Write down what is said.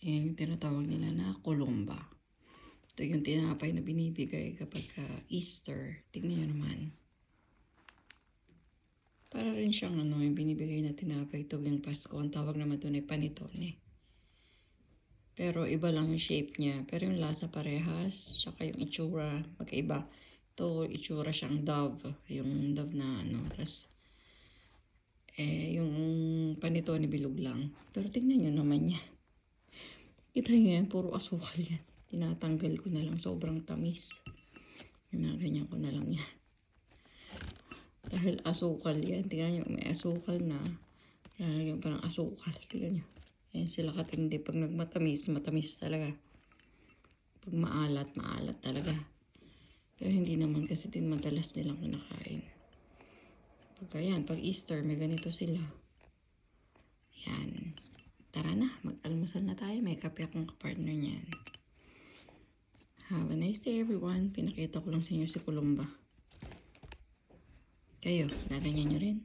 Yan yung tinatawag nila na kolomba. Ito yung tinapay na binibigay kapag Easter. Tingnan nyo naman. Para rin siyang yung binibigay na tinapay tuwing Pasko. Ang tawag naman doon ay panitone. Pero iba lang yung shape niya. Pero yung lasa parehas. Tsaka yung itsura magkaiba. Ito itsura siyang dove. Yung dove na Tas yung panitone bilog lang. Pero tingnan nyo naman yan. Kita nyo yan, puro asukal yan. Tinatanggal ko na lang, sobrang tamis. Ginaganyan ko na lang yan. Dahil asukal yan. Tingnan nyo, may asukal na. Lalagyan pa ng asukal. Tingnan nyo. Yan sila katindi. Pag nagmatamis, matamis talaga. Pag maalat, maalat talaga. Pero hindi naman kasi din madalas nilang kinakain. Pag Easter, may ganito sila. Yan. Tara na, mag-almusal na tayo. May kape akong kapartner niyan. Have a nice day, everyone. Pinakita ko lang sa inyo si Columba. Kayo, gaganyan nyo rin.